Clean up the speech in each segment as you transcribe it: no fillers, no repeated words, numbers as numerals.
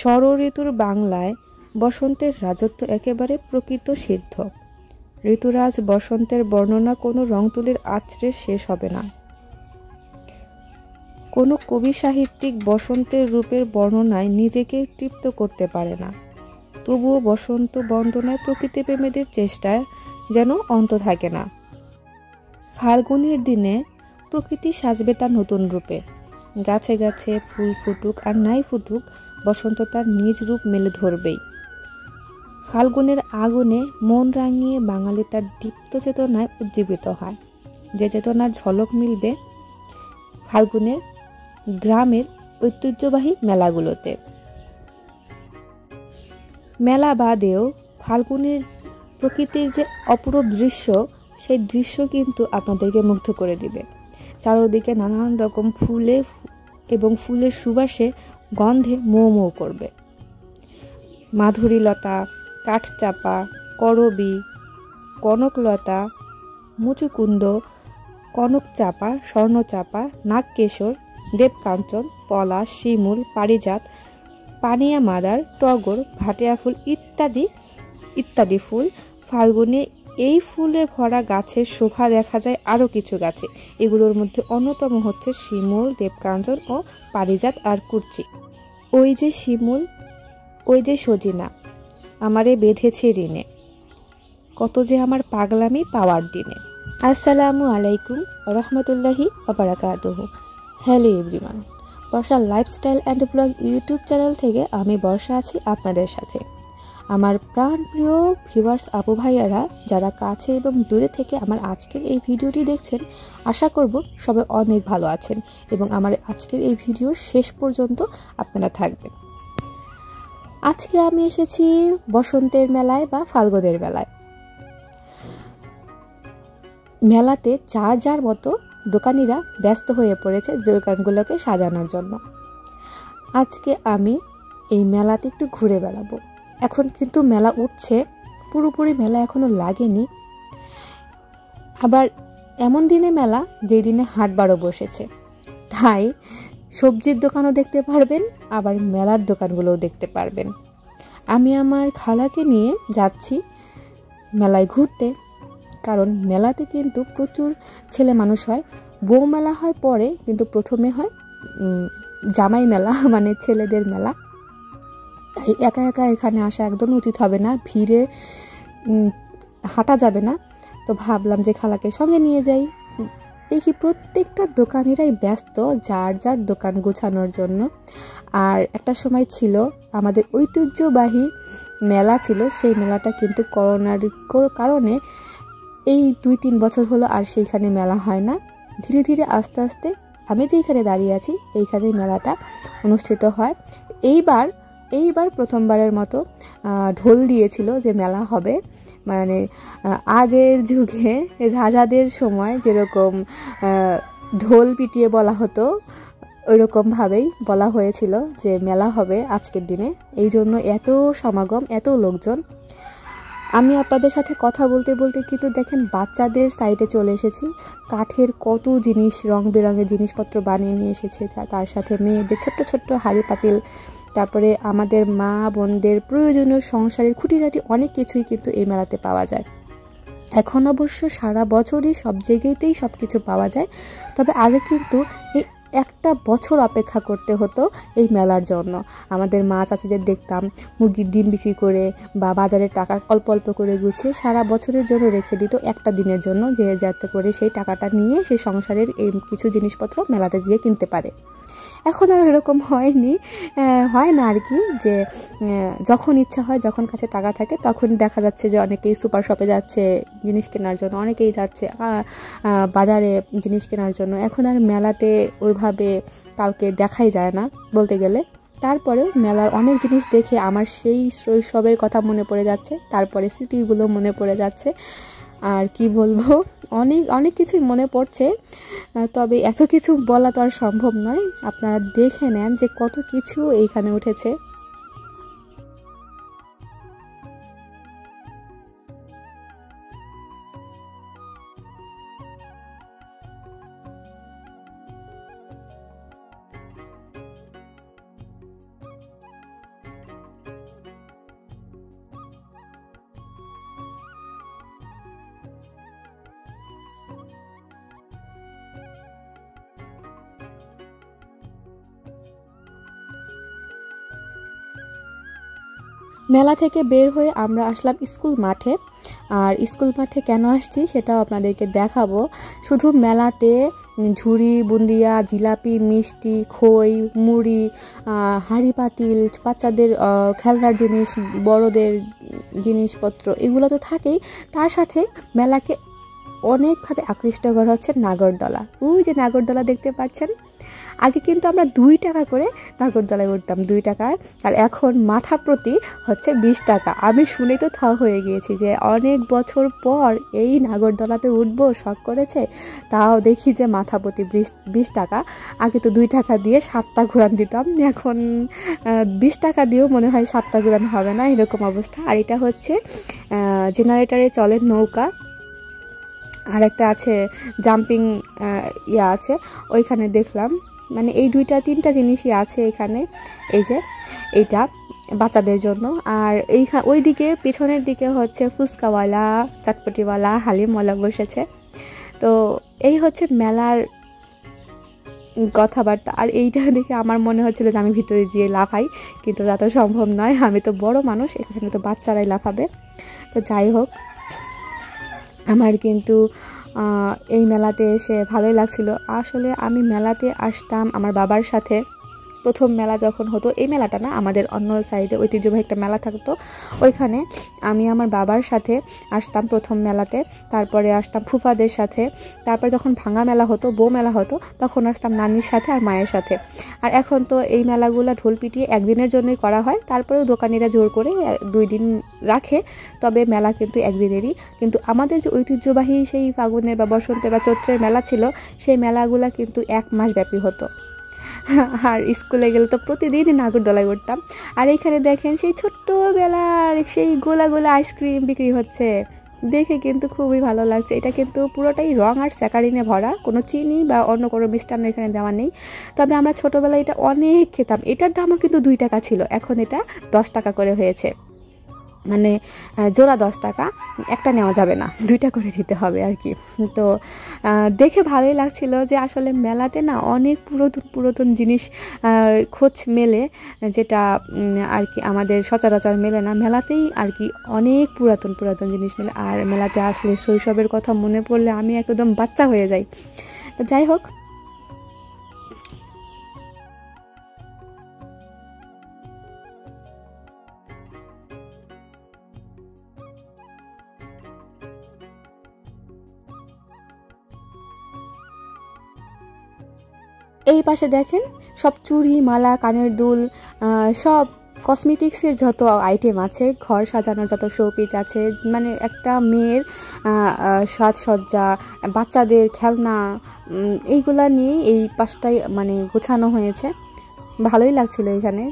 ষড়ঋতুর বাংলায় বসন্তের রাজত্ব একেবারে প্রকৃত সিদ্ধ। ঋতুরাজ বসন্তের বর্ণনা কোনো রংতুলির আঁচড়ে শেষ হবে না। কোনো কবি সাহিত্যিক বসন্তের রূপের বর্ণনায় নিজেকে তৃপ্ত করতে পারে না। তবুও বসন্ত বন্দনায় প্রকৃতিপ্রেমীদের চেষ্টায় যেন অন্ত থাকে না। ফাল্গুনের দিনে প্রকৃতি সাজবে তার নতুন রূপে। গাছে গাছে ফুল ফুটুক আর নাই ফুটুক, বসন্ত তার নিজ রূপ মেলে ধরবেই। ফাল্গুনের আগুনে মন রাঙিয়ে বাঙালি তার দীপ্ত চেতনায় উজ্জীবিত হয়, যে চেতনার ঝলক মিলবে ফাল্গুনের গ্রামের ঐতিহ্যবাহী মেলাগুলোতে। মেলা বাদেও ফাল্গুনের প্রকৃতির যে অপরূপ দৃশ্য, সেই দৃশ্য কিন্তু আপনাদেরকে মুগ্ধ করে দিবে। চারদিকে নানান রকম ফুলে এবং ফুলের সুবাসে গন্ধে মো মো করবে। মাধুরীলতা, কাঠচাপা, করবী, কনকলতা, মুচুকুন্দ, কনকচাপা, স্বর্ণচাপা, নাগকেশর, দেবকাঞ্চন, পলাশ, শিমুল, পারিজাত, পানিয়া মাদার, টগর, ভাটিয়া ফুল ইত্যাদি ইত্যাদি ফুল। ফাল্গুনে এই ফুলের ভরা গাছের শোভা দেখা যায় আরও কিছু গাছে। এগুলোর মধ্যে অন্যতম হচ্ছে শিমুল, দেবকাঞ্চন ও পারিজাত আর কুরচি। ওই যে শিমুল, ওই যে সজিনা, আমারে বেঁধেছে ঋণে, কত যে আমার পাগলামি পাওয়ার দিনে। আসসালামু আলাইকুম রহমতুল্লাহি ওবারাকাতুহু। Hello everyone, Barsha lifestyle and blog YouTube channel থেকে আমি বর্ষা আছি আপনাদের সাথে। আমার প্রাণপ্রিয় ভিউয়ার্স আপু ভাইয়ারা যারা কাছে এবং দূরে থেকে আমার আজকের এই ভিডিওটি দেখছেন, আশা করব সবাই অনেক ভালো আছেন এবং আমার আজকের এই ভিডিওর শেষ পর্যন্ত আপনারা থাকবেন। আজকে আমি এসেছি বসন্তের মেলায় বা ফাল্গুনের মেলায়। মেলাতে যার যার মতো দোকানিরা ব্যস্ত হয়ে পড়েছে দোকানগুলোকে সাজানোর জন্য। আজকে আমি এই মেলাতে একটু ঘুরে বেড়াবো। এখন কিন্তু মেলা উঠছে, পুরোপুরি মেলা এখনো লাগেনি। আবার এমন দিনে মেলা যেই দিনে হাটবারও বসেছে, তাই সবজির দোকানও দেখতে পারবেন, আবার মেলার দোকানগুলোও দেখতে পারবেন। আমি আমার খালাকে নিয়ে যাচ্ছি মেলায় ঘুরতে, কারণ মেলাতে কিন্তু প্রচুর ছেলে মানুষ হয়। বউ মেলা হয় পরে, কিন্তু প্রথমে হয় জামাই মেলা, মানে ছেলেদের মেলা। তাই একা একা এখানে আসা একদম উচিত হবে না, ভিড়ে হাঁটা যাবে না। তো ভাবলাম যে খালাকে সঙ্গে নিয়ে যাই। দেখি প্রত্যেকটা দোকানিরাই ব্যস্ত যার যার দোকান গোছানোর জন্য। আর একটা সময় ছিল আমাদের ঐতিহ্যবাহী মেলা ছিল, সেই মেলাটা কিন্তু করোনার কারণে এই 2-3 বছর হলো আর সেইখানে মেলা হয় না। ধীরে ধীরে আস্তে আস্তে আমি যেখানে দাঁড়িয়ে আছি এইখানে মেলাটা অনুষ্ঠিত হয়। এইবার প্রথমবারের মতো ঢোল দিয়েছিল যে মেলা হবে, মানে আগের যুগে রাজাদের সময় যেরকম ঢোল পিটিয়ে বলা হতো, ওইরকমভাবেই বলা হয়েছিল যে মেলা হবে আজকের দিনে। এই জন্য এত সমাগম, এত লোকজন। আমি আপনাদের সাথে কথা বলতে বলতে কিন্তু দেখেন বাচ্চাদের সাইডে চলে এসেছি। কাঠের কত জিনিস, রং বেরঙের জিনিসপত্র বানিয়ে নিয়ে এসেছে, তার সাথে মেয়েদের ছোট্ট ছোট্ট হাঁড়ি পাতিল, তারপরে আমাদের মা বোনদের প্রয়োজনীয় সংসারের খুঁটিনাটি অনেক কিছুই কিন্তু এই মেলাতে পাওয়া যায়। এখন অবশ্য সারা বছরই সব জায়গাতেই সব কিছু পাওয়া যায়, তবে আগে কিন্তু এই একটা বছর অপেক্ষা করতে হতো এই মেলার জন্য। আমাদের মা চাচিদের দেখতাম মুরগির ডিম বিক্রি করে বা বাজারের টাকা অল্প অল্প করে গুছিয়ে সারা বছরের জন্য রেখে দিত একটা দিনের জন্য, যে যাতে করে সেই টাকাটা নিয়ে সেই সংসারের এই কিছু জিনিসপত্র মেলাতে গিয়ে কিনতে পারে। এখন আর এরকম হয় না আর কি, যে যখন ইচ্ছা হয়, যখন কাছে টাকা থাকে তখন দেখা যাচ্ছে যে অনেকেই সুপার শপে যাচ্ছে জিনিস কেনার জন্য, অনেকেই যাচ্ছে বাজারে জিনিস কেনার জন্য। এখন আর মেলাতে ওইভাবে কাউকে দেখাই যায় না বলতে গেলে। তারপরেও মেলার অনেক জিনিস দেখে আমার সেই শৈশবের কথা মনে পড়ে যাচ্ছে, তারপরে স্মৃতিগুলো মনে পড়ে যাচ্ছে। আর কি বলবো, অনেক অনেক কিছুই মনে পড়ছে, তবে এত কিছু বলা তো আর সম্ভব নয়। আপনারা দেখে নেন যে কত কিছু এইখানে উঠেছে। মেলা থেকে বের হয়ে আমরা আসলাম স্কুল মাঠে। আর স্কুল মাঠে কেন আসছি সেটাও আপনাদেরকে দেখাবো। শুধু মেলাতে ঝুড়ি, বুন্দিয়া, জিলাপি, মিষ্টি, খই, মুড়ি, হাঁড়ি পাতিল, বাচ্চাদের খেলনার জিনিস, বড়দের জিনিসপত্র এগুলো তো থাকেই। তার সাথে মেলাকে অনেকভাবে আকৃষ্ট করা হচ্ছে নাগরদোলা। ওই যে নাগরদোলা দেখতে পাচ্ছেন, আগে কিন্তু আমরা 2 টাকা করে নাগরদোলায় উঠতাম, 2 টাকার, আর এখন মাথা প্রতি হচ্ছে 20 টাকা। আমি শুনে তো থ হয়ে গিয়েছি যে অনেক বছর পর এই নাগরদোলাতে উঠবো, শখ করেছে। তাও দেখি যে মাথা প্রতি 20 টাকা। আগে তো 2 টাকা দিয়ে 7টা ঘুরান দিতাম, এখন 20 টাকা দিয়েও মনে হয় 7টা ঘুরান হবে না, এরকম অবস্থা। আর এটা হচ্ছে জেনারেটরে চলে নৌকা, আর একটা আছে জাম্পিং আছে ওইখানে দেখলাম। মানে এই 2-3টা জিনিসই আছে এখানে। এই যে এইটা বাচ্চাদের জন্য। আর ওইদিকে পিছনের দিকে হচ্ছে ফুচকাওয়ালা, চটপটিওয়ালা, হালিমওয়ালা বসেছে। তো এই হচ্ছে মেলার কথাবার্তা। আর এইটা দেখে আমার মনে হচ্ছিল যে আমি ভিতরে গিয়ে লাফাই, কিন্তু তা তো সম্ভব নয়, আমি তো বড় মানুষ, এখানে তো বাচ্চারাই লাফাবে। তো যাই হোক, আমার কিন্তু এই মেলাতে এসে ভালোই লাগছিল। আসলে আমি মেলাতে আসতাম আমার বাবার সাথে। প্রথম মেলা যখন হতো, এই মেলাটা না, আমাদের অন্য সাইডে ঐতিহ্যবাহী একটা মেলা থাকতো, ওইখানে আমি আমার বাবার সাথে আসতাম প্রথম মেলাতে। তারপরে আসতাম ফুফাদের সাথে। তারপর যখন ভাঙা মেলা হতো, বউ মেলা হতো, তখন আসতাম নানির সাথে আর মায়ের সাথে। আর এখন তো এই মেলাগুলো ঢোল পিটিয়ে একদিনের জন্যই করা হয়, তারপরেও দোকানিরা জোর করে 2 দিন রাখে, তবে মেলা কিন্তু একদিনেরই। কিন্তু আমাদের যে ঐতিহ্যবাহী সেই ফাগুনের বা বসন্তে বা চৈত্রের মেলা ছিল, সেই মেলাগুলো কিন্তু 1 মাস ব্যাপী হতো। আর স্কুলে গেলে তো প্রতিদিনই নাগরদোলায় উঠতাম। আর এইখানে দেখেন সেই ছোট্টবেলার সেই গোলা গোলা আইসক্রিম বিক্রি হচ্ছে, দেখে কিন্তু খুবই ভালো লাগছে। এটা কিন্তু পুরোটাই রং আর স্যাকারিনে ভরা, কোনো চিনি বা অন্য কোনো মিষ্টান্ন এখানে দেওয়া নেই। তবে আমরা ছোটোবেলায় এটা অনেক খেতাম। এটার দামও কিন্তু 2 টাকা ছিল, এখন এটা 10 টাকা করে হয়েছে। মানে জোড়া 10 টাকা, একটা নেওয়া যাবে না, 2টা করে দিতে হবে আর কি। তো দেখে ভালোই লাগছিল যে আসলে মেলাতে না অনেক পুরাতন জিনিস খোঁজ মেলে, যেটা আর কি আমাদের সচরাচর মেলে না। মেলাতেই আর কি অনেক পুরাতন জিনিস মেলে। আর মেলাতে আসলে শৈশবের কথা মনে পড়লে আমি একদম বাচ্চা হয়ে যাই। যাই হোক, এই পাশে দেখেন সব চুড়ি, মালা, কানের দুল, সব কসমেটিক্সের যত আইটেম আছে, ঘর সাজানোর যত শোপিস আছে, মানে একটা মেয়ের সাজসজ্জা, বাচ্চাদের খেলনা, এইগুলা নিয়ে এই পাশটাই মানে গোছানো হয়েছে। ভালোই লাগছিল এখানে।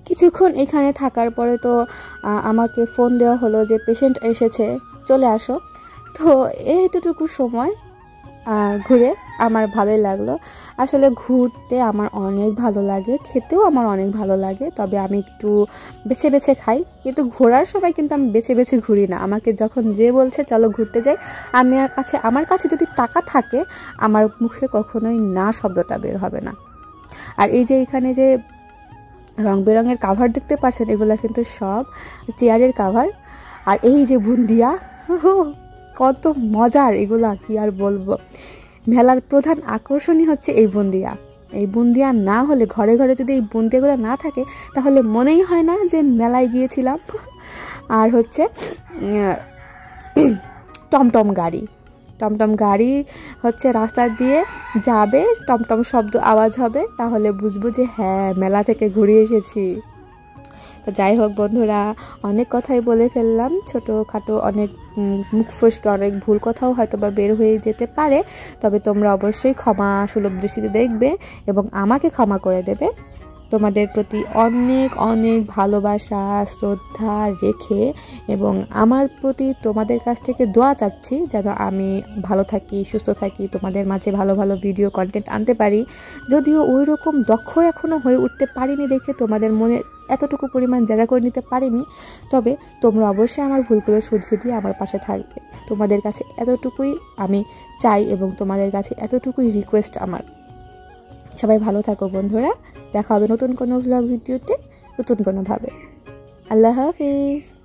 কিছুক্ষণ এখানে থাকার পরে তো আমাকে ফোন দেওয়া হলো যে পেশেন্ট এসেছে, চলে আসো। তো এইটুকু সময় ঘুরে আমার ভালোই লাগলো। আসলে ঘুরতে আমার অনেক ভালো লাগে, খেতেও আমার অনেক ভালো লাগে, তবে আমি একটু বেছে বেছে খাই। কিন্তু ঘোরার সময় কিন্তু আমি বেছে বেছে ঘুরি না। আমাকে যখন যে বলছে চলো ঘুরতে যাই, আমার কাছে যদি টাকা থাকে, আমার মুখে কখনোই না শব্দটা বের হবে না। আর এই যে এখানে যে রং বেরঙের কাভার দেখতে পাচ্ছেন, এগুলো কিন্তু সব চেয়ারের কাভার। আর এই যে বুন্দিয়া, কত মজার এগুলা, কি আর বলবো। মেলার প্রধান আকর্ষণই হচ্ছে এই বুন্দিয়া। এই বুন্দিয়া না হলে, ঘরে ঘরে যদি এই বুন্দিয়াগুলো না থাকে, তাহলে মনেই হয় না যে মেলায় গিয়েছিলাম। আর হচ্ছে টমটম গাড়ি হচ্ছে রাস্তা দিয়ে যাবে, টমটম শব্দ আওয়াজ হবে, তাহলে বুঝবো যে হ্যাঁ, মেলা থেকে ঘুরে এসেছি। তো যাই হোক বন্ধুরা, অনেক কথাই বলে ফেললাম, ছোটোখাটো অনেক মুখ ফসকে অনেক ভুল কথাও হয়তো বা বের হয়ে যেতে পারে। তবে তোমরা অবশ্যই ক্ষমা সুলভ দৃষ্টিতে দেখবে এবং আমাকে ক্ষমা করে দেবে। তোমাদের প্রতি অনেক অনেক ভালোবাসা শ্রদ্ধা রেখে এবং আমার প্রতি তোমাদের কাছ থেকে দোয়া চাচ্ছি যেন আমি ভালো থাকি, সুস্থ থাকি, তোমাদের মাঝে ভালো ভালো ভিডিও কন্টেন্ট আনতে পারি। যদিও ওই রকম দক্ষ এখনও হয়ে উঠতে পারিনি দেখে তোমাদের মনে এতটুকু পরিমাণ জায়গা করে নিতে পারিনি, তবে তোমরা অবশ্যই আমার ভুলগুলো শুধরে দিয়ে আমার পাশে থাকবে। তোমাদের কাছে এতটুকুই আমি চাই এবং তোমাদের কাছে এতটুকুই রিকোয়েস্ট আমার। সবাই ভালো থাকো বন্ধুরা, দেখা হবে নতুন কোনো ভ্লগ ভিডিওতে নতুন কোনোভাবে। আল্লাহ হাফিজ।